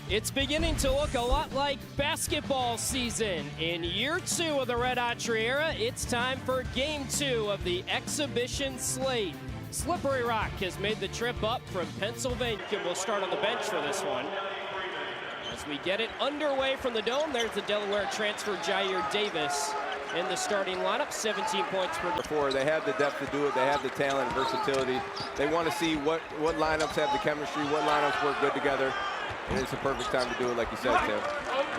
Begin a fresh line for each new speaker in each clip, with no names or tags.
It's beginning to look a lot like basketball season. In year 2 of the Red Hot Triera, it's time for game 2 of the exhibition slate. Slippery Rock has made the trip up from Pennsylvania and will start on the bench for this one. As we get it underway from the Dome, there's the Delaware transfer Jair Davis in the starting lineup, 17 points per.
Before they have the depth to do it, they have the talent and versatility. They want to see what lineups have the chemistry, what lineups work good together. And it's a perfect time to do it, like you said, Tim.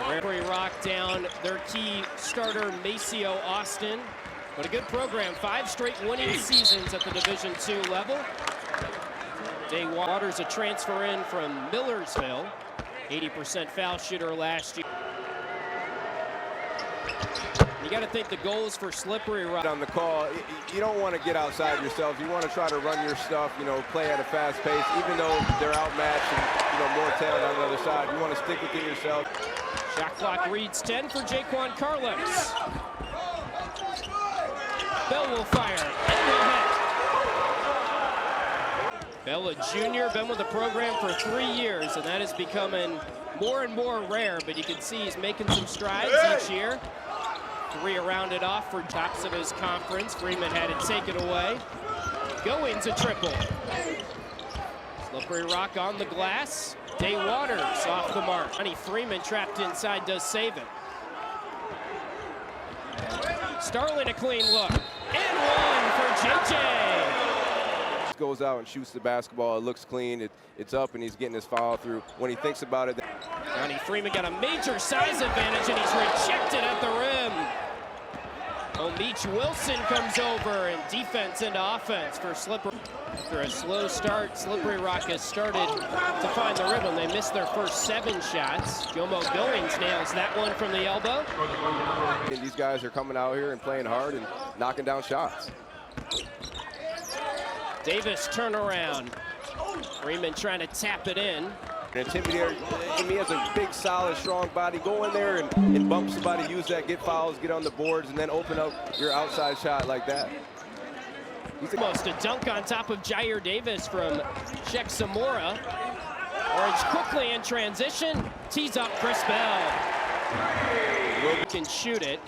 Slippery Rock down their key starter, Maceo Austin. But a good program, 5 straight winning seasons at the Division II level. Day Waters, a transfer in from Millersville, 80% foul shooter last year. You got to think the goals for Slippery Rock.
On the call, you don't want to get outside yourself. You want to try to run your stuff, play at a fast pace, even though they're outmatched and, more talent on the other side. You want to stick within yourself.
Shot clock reads 10 for Jaquan Carlos. Bell will fire. Bell, a junior, been with the program for 3 years, and that is becoming more and more rare, but you can see he's making some strides each year. 3 around it off for tops of his conference. Freeman had it taken away. Goings a triple. Slippery Rock on the glass. Day Waters off the mark. Johnny Freeman trapped inside does save it. Starling a clean look. And one for JJ.
Goes out and shoots the basketball. It looks clean. It's up and he's getting his foul through. When he thinks about it.
Johnny Freeman got a major size advantage and he's rejected at the rim. O'Meach Wilson comes over and defense into offense for Slippery. After a slow start, Slippery Rock has started to find the rhythm. They missed their first 7 shots. Jomo Goings nails that one from the elbow.
And these guys are coming out here and playing hard and knocking down shots.
Davis turnaround. Freeman trying to tap it in.
An intimidator, he has a big, solid, strong body. Go in there and bump somebody, use that, get fouls, get on the boards, and then open up your outside shot like that.
Almost a dunk on top of Jair Davis from Czech Samora. Orange quickly in transition, tees up Chris Bell. Can shoot it.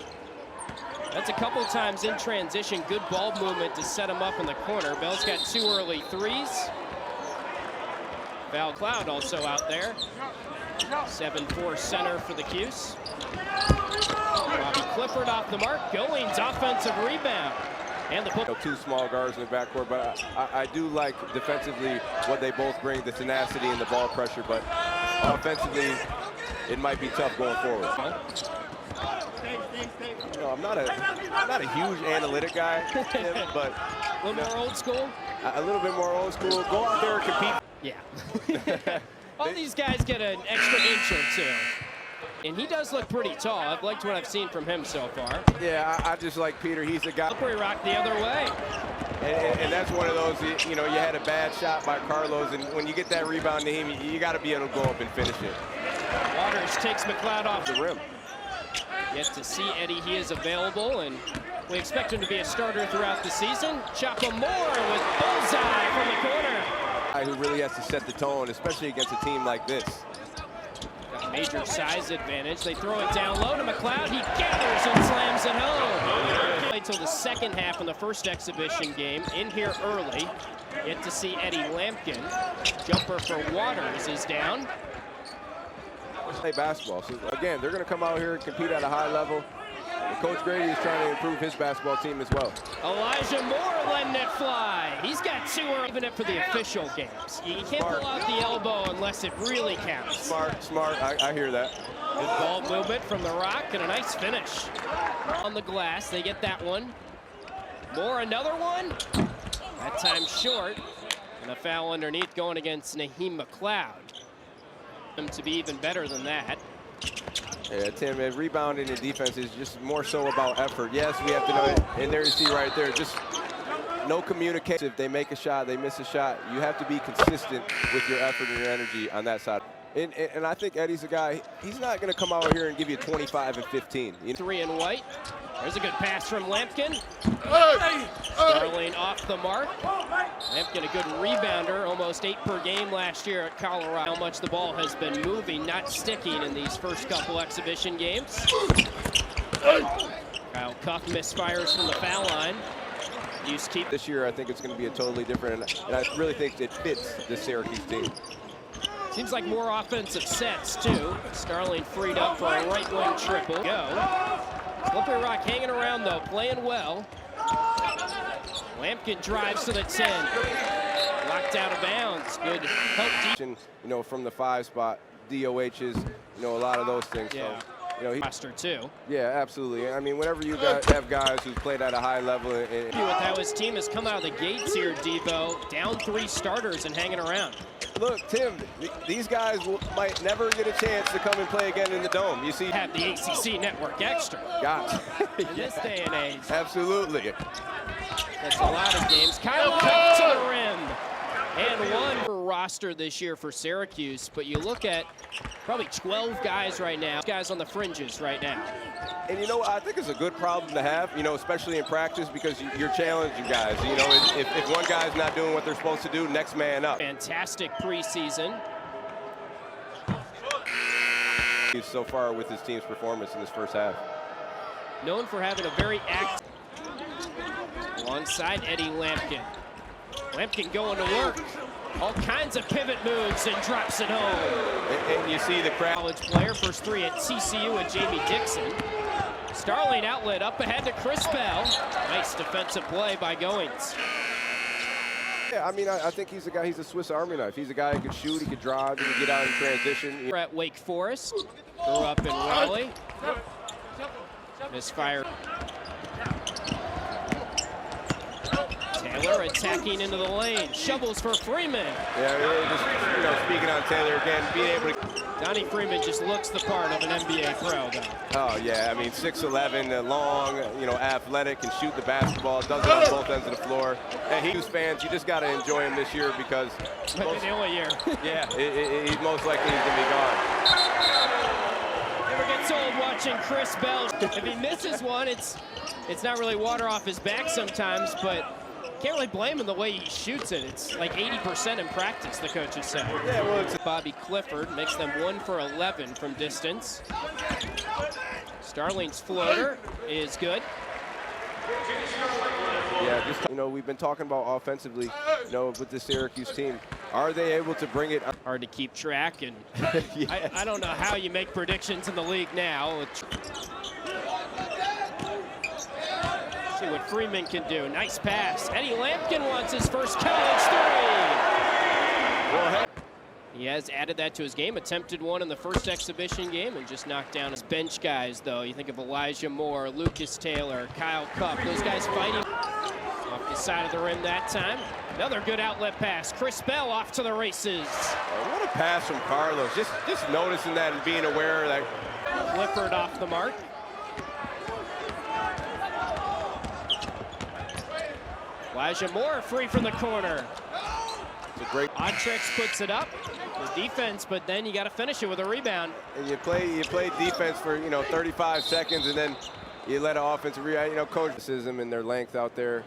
That's a couple times in transition. Good ball movement to set him up in the corner. Bell's got 2 early threes. Val Cloud also out there. 7-4 center for the Cuse. Bobby Clifford off the mark. Goings offensive rebound. And the
2 small guards in the backcourt, but I do like defensively what they both bring, the tenacity and the ball pressure, but offensively it might be tough going forward. I'm not a huge analytic guy, but
a little more old school.
A little bit more old school. Go out there and compete.
Yeah. All these guys get an extra inch or 2. And he does look pretty tall. I've liked what I've seen from him so far.
Yeah, I just like Peter. He's a guy.
Slippery Rock the other way.
And that's one of those, you had a bad shot by Carlos, and when you get that rebound to him, you got to be able to go up and finish it.
Waters takes McLeod off
the rim.
Yet to see Eddie, he is available, and we expect him to be a starter throughout the season. Chapa Moore with bullseye from the corner.
Who really has to set the tone, especially against a team like this.
Got a major size advantage. They throw it down low to McLeod. He gathers and slams it home. Played till the second half in the first exhibition game. In here early. Yet to see Eddie Lampkin. Jumper for Waters is down.
Play basketball. So again, they're going to come out here and compete at a high level. And Coach Grady is trying to improve his basketball team as well.
Elijah Moore letting it fly. He's got 2 even it for the official games. You can't pull out the elbow unless it really counts.
Smart. I hear that.
Good ball movement from the Rock and a nice finish. On the glass, they get that one. Moore, another one. That time short. And a foul underneath going against Naheem McLeod. Him to be even better than that.
Yeah, Tim, rebounding and defense is just more so about effort. Yes, we have to know it. And there you see right there, just no communication. If they make a shot, they miss a shot. You have to be consistent with your effort and your energy on that side. And I think Eddie's a guy, he's not going to come out here and give you 25 and 15. You know?
3 and white. There's a good pass from Lampkin. Starling off the mark. Lampkin, a good rebounder, almost 8 per game last year at Colorado. How much the ball has been moving, not sticking in these first couple exhibition games. Kyle Cuff misfires from the foul line.
This year, I think it's going to be a totally different, and I really think it fits the Syracuse team.
Seems like more offensive sets, too. Starling freed up for a right wing triple. Go. Slippery Rock hanging around, though, playing well. Lampkin drives to the 10. Locked out of bounds. Good help deep.
You know, from the 5 spot, DOHs, you know, a lot of those things.
Yeah.
So, you know,
Roster, too.
Yeah, absolutely. I mean, whenever you have guys who played at a high level.
With how his team has come out of the gates here, Devo, down 3 starters and hanging around.
Look, Tim, these guys might never get a chance to come and play again in the Dome. You see,
have the ACC Network Extra.
Got
in this day and age.
Absolutely.
That's a lot of games. Kyle Cuff to the rim. And one roster this year for Syracuse, but you look at probably 12 guys right now. Guys on the fringes right now.
And you know, I think it's a good problem to have, you know, especially in practice, because you're challenging guys. You know, if one guy's not doing what they're supposed to do, next man up.
Fantastic preseason.
So far with his team's performance in this first half.
Known for having a very active alongside Eddie Lampkin. Lampkin going to work. All kinds of pivot moves and drops it home.
And you see the crowd.
College player, first 3 at TCU with Jamie Dixon. Starling outlet up ahead to Chris Bell. Nice defensive play by Goings.
Yeah, I mean, I think he's a guy, he's a Swiss Army knife. He's a guy who can shoot, he can drive, he can get out in transition.
We're at Wake Forest. Grew up in Raleigh. Misfire. Taylor attacking into the lane. Shovels for Freeman.
Yeah, really just, you know, speaking on Taylor again, being able to...
Donnie Freeman just looks the part of an NBA pro, though.
Oh, yeah, I mean, 6'11", long, you know, athletic, can shoot the basketball, does it on both ends of the floor. And Hughes fans, you just got to enjoy him this year because...
Maybe the only year.
Yeah, he's most likely he's going to be gone.
Never gets old watching Chris Bell. If he misses one, it's not really water off his back sometimes, but can't really blame him the way he shoots it. It's like 80% in practice, the coaches say.
Yeah, well, it's
Bobby Clifford makes them 1 for 11 from distance. Starling's floater is good.
Yeah, just, you know, we've been talking about offensively, you know, with the Syracuse team. Are they able to bring it?
Hard to keep track, and
Yes.
I don't know how you make predictions in the league now. See what Freeman can do. Nice pass. Eddie Lampkin wants his first college 3.
Well,
he has added that to his game. Attempted one in the first exhibition game and just knocked down his bench guys, though. You think of Elijah Moore, Lucas Taylor, Kyle Cuff. Those guys fighting off the side of the rim that time. Another good outlet pass. Chris Bell off to the races.
what a pass from Carlos. Just noticing that and being aware of that.
Clifford off the mark. Elijah Moore free from the corner.
It's a great.
Oddtrix puts it up. The defense, but then you got to finish it with a rebound.
And you play defense for, you know, 35 seconds, and then you let an offensive rebound. You know, coaching and their length out there.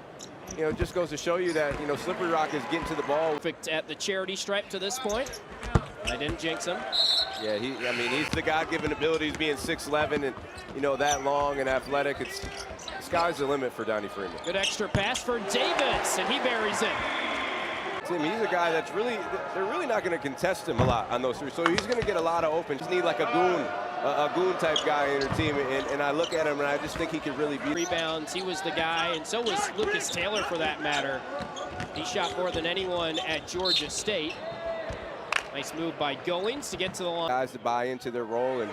You know, it just goes to show you that, you know, Slippery Rock is getting to the ball.
Perfect at the charity stripe to this point. I didn't jinx him.
Yeah, I mean, he's the God-given abilities, being 6'11", and, you know, that long and athletic. Sky's the limit for Donnie Freeman.
Good extra pass for Davis, and he buries it.
Tim, he's a guy that's they're really not going to contest him a lot on those 3. So he's going to get a lot of open. Just need like a goon type guy in their team. And I look at him and I just think he could really be.
Rebounds, he was the guy, and so was Lucas Taylor for that matter. He shot more than anyone at Georgia State. Nice move by Goings to get to the line.
Guys to buy into their role and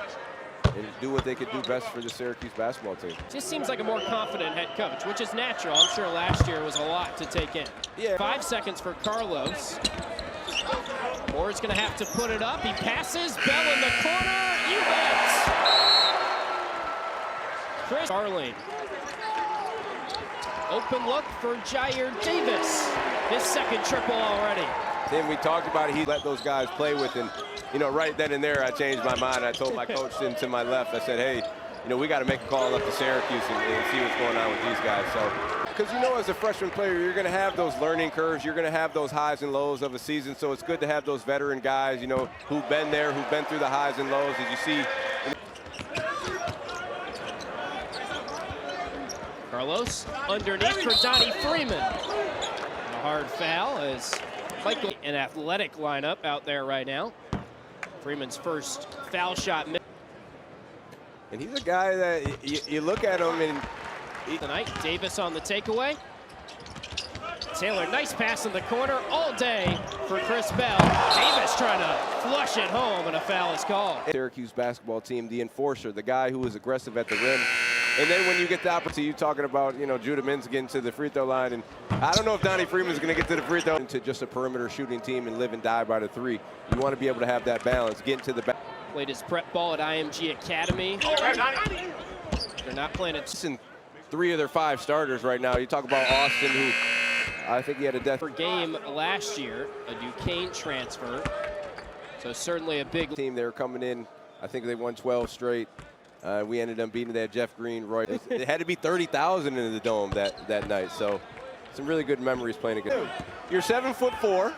do what they could do best for the Syracuse basketball team.
Just seems like a more confident head coach, which is natural. I'm sure last year was a lot to take in.
Yeah.
5 seconds for Carlos. Moore's going to have to put it up. He passes. Bell in the corner. You bet. Chris Starling. Open look for Jair Davis. His second triple already.
Tim, we talked about it. He let those guys play with, and you know, right then and there, I changed my mind. I told my coach sitting to my left, I said, hey, you know, we got to make a call up to Syracuse and see what's going on with these guys. So, because you know, as a freshman player, you're going to have those learning curves. You're going to have those highs and lows of a season. So it's good to have those veteran guys, you know, who've been there, who've been through the highs and lows. As you see.
Carlos underneath for Donnie Freeman. A hard foul as Michael, an athletic lineup out there right now. Freeman's first foul shot.
And he's a guy that you look at him and
tonight, Davis on the takeaway. Taylor, nice pass in the corner all day for Chris Bell. Davis trying to flush it home, and a foul is called.
Syracuse basketball team, the enforcer, the guy who was aggressive at the rim. And then when you get the opportunity, you talking about, you know, Judah Mintz getting to the free throw line. And I don't know if Donnie Freeman's going to get to the free throw. Into just a perimeter shooting team and live and die by the three. You want to be able to have that balance, get into the back.
Played his prep ball at IMG Academy. They're not playing it.
3 of their 5 starters right now. You talk about Austin, who I think he had a death
per game last year, a Duquesne transfer. So certainly a big
team. They were coming in. I think they won 12 straight. We ended up beating that Jeff Green, Roy. It had to be 30,000 in the dome that night. So some really good memories playing against. You're 7'4".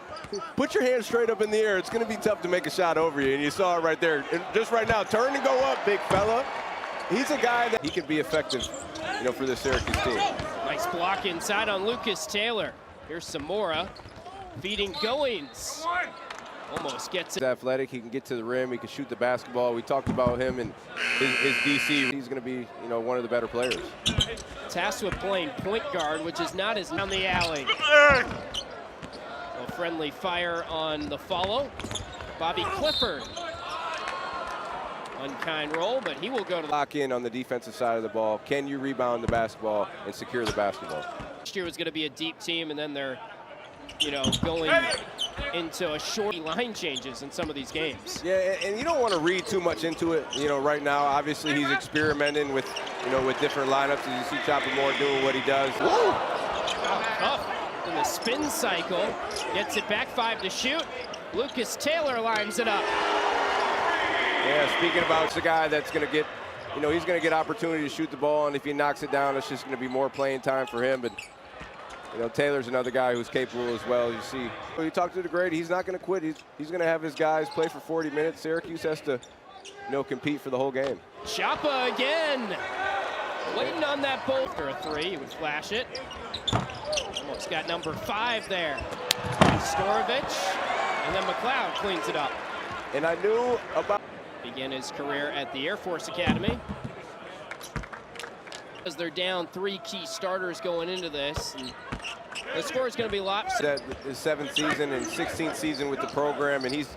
Put your hands straight up in the air. It's going to be tough to make a shot over you, and you saw it right there. And just right now, turn and go up, big fella. He's a guy that he could be effective, you know, for the Syracuse team.
Nice block inside on Lucas Taylor. Here's Samora feeding Goings. Almost gets it.
He's athletic. He can get to the rim. He can shoot the basketball. We talked about him and his DC. He's going to be, you know, one of the better players.
Tasked with playing point guard, which is not as down the alley. A friendly fire on the follow. Bobby Clifford. Unkind roll, but he will go to the
lock in on the defensive side of the ball. Can you rebound the basketball and secure the basketball?
Last year was going to be a deep team, and then they're, you know, going into a short line changes in some of these games.
Yeah, and you don't want to read too much into it. You know, right now, obviously he's experimenting with, you know, with different lineups. As you see Chopper Moore doing what he does.
Up in the spin cycle, gets it back 5 to shoot. Lucas Taylor lines it up.
Yeah, speaking about the guy that's going to get, you know, he's going to get opportunity to shoot the ball, and if he knocks it down, it's just going to be more playing time for him. But, you know, Taylor's another guy who's capable as well. You see, when you talk to the Grady, he's not going to quit. He's going to have his guys play for 40 minutes. Syracuse has to, you know, compete for the whole game.
Chapa again. Waiting on that ball for a 3. He would flash it. Almost got number 5 there. Storovich, and then McLeod cleans it up.
And I knew about...
Began his career at the Air Force Academy. As they're down 3 key starters going into this, and the score is going to be lopsided.
His 7th season and 16th season with the program, and he's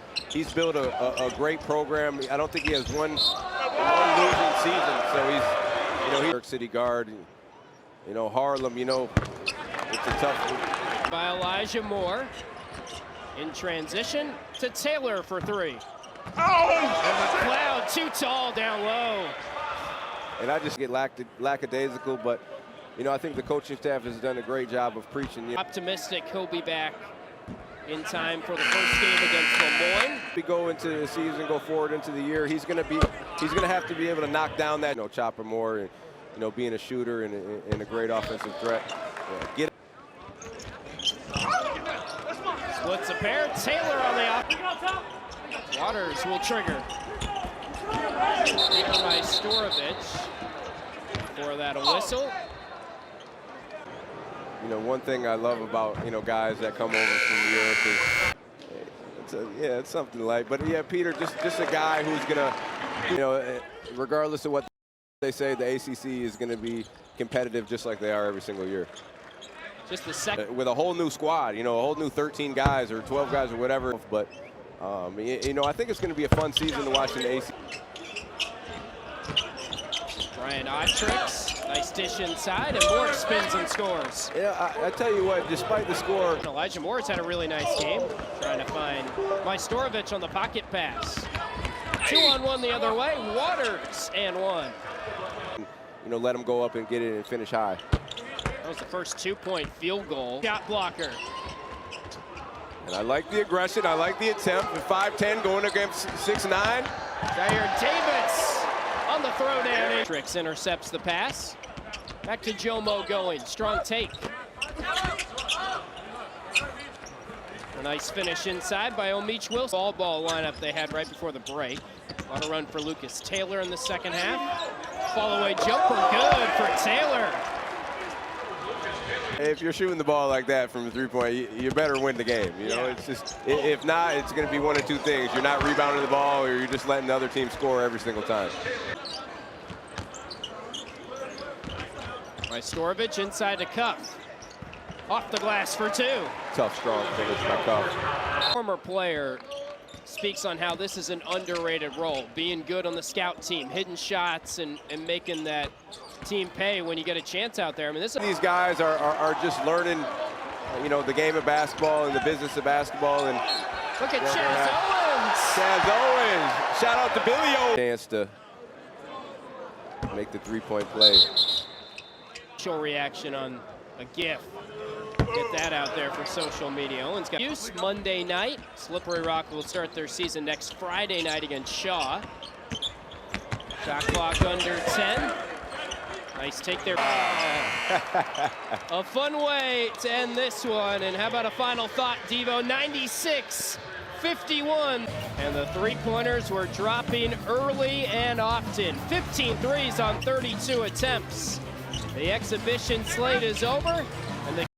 built a great program. I don't think he has one losing season. So he's, you know, New York City guard. You know, Harlem. You know, it's a tough one.
By Elijah Moore in transition to Taylor for 3. Oh! And McLeod too tall down low.
And I just get lackadaisical, but, you know, I think the coaching staff has done a great job of preaching.
Optimistic he'll be back in time for the first game against Lemoyne.
We go into the season, go forward into the year. He's going to have to be able to knock down that, you know, Chopper Moore, and, you know, being a shooter and a great offensive threat. Yeah,
Splits a pair. Taylor on the off. Waters will trigger. Here by Storovich. For that, a whistle.
You know, one thing I love about, you know, guys that come over from Europe is, it's something like. But yeah, Peter, just a guy who's gonna, you know, regardless of what they say, the ACC is gonna be competitive just like they are every single year.
Just the second.
With a whole new squad, you know, a whole new 13 guys or 12 guys or whatever. But, you know, I think it's going to be a fun season to watch in the ACC.
Brian Otrix, nice dish inside, and Moore spins and scores.
Yeah, I tell you what, despite the score.
Elijah Moore's had a really nice game, trying to find Majstorovic on the pocket pass. 2-on-1 the other way, Waters and 1.
You know, let him go up and get it and finish high.
That was the first 2-point field goal. Shot blocker.
And I like the aggression. I like the attempt. At 5'10", going against 6'9".
Jair Davis on the throwdown. Tricks intercepts the pass. Back to Jomo going. Strong take. A nice finish inside by Omich Wilson. Ball lineup they had right before the break. A lot of run for Lucas Taylor in the second half. Fall-away jumper, good for Taylor.
If you're shooting the ball like that from a three-point, you better win the game. You know, it's just, if not, it's going to be one of two things. You're not rebounding the ball, or you're just letting the other team score every single time.
Majstorovic inside to Cuff. Off the glass for two.
Tough, strong finish by Cuff.
Former player speaks on how this is an underrated role, being good on the scout team, hitting shots and making that team pay when you get a chance out there. I mean,
these guys are just learning, you know, the game of basketball and the business of basketball. And
look at Chaz Owens.
Chaz Owens. Shout out to Billy Owens. Chance to make the three-point play.
Reaction on a GIF. Get that out there for social media. Owens got use Monday night. Slippery Rock will start their season next Friday night against Shaw. Shot clock under 10. Nice take there. A fun way to end this one. And how about a final thought, Devo? 96-51. And the three-pointers were dropping early and often. 15 threes on 32 attempts. The exhibition slate is over. And the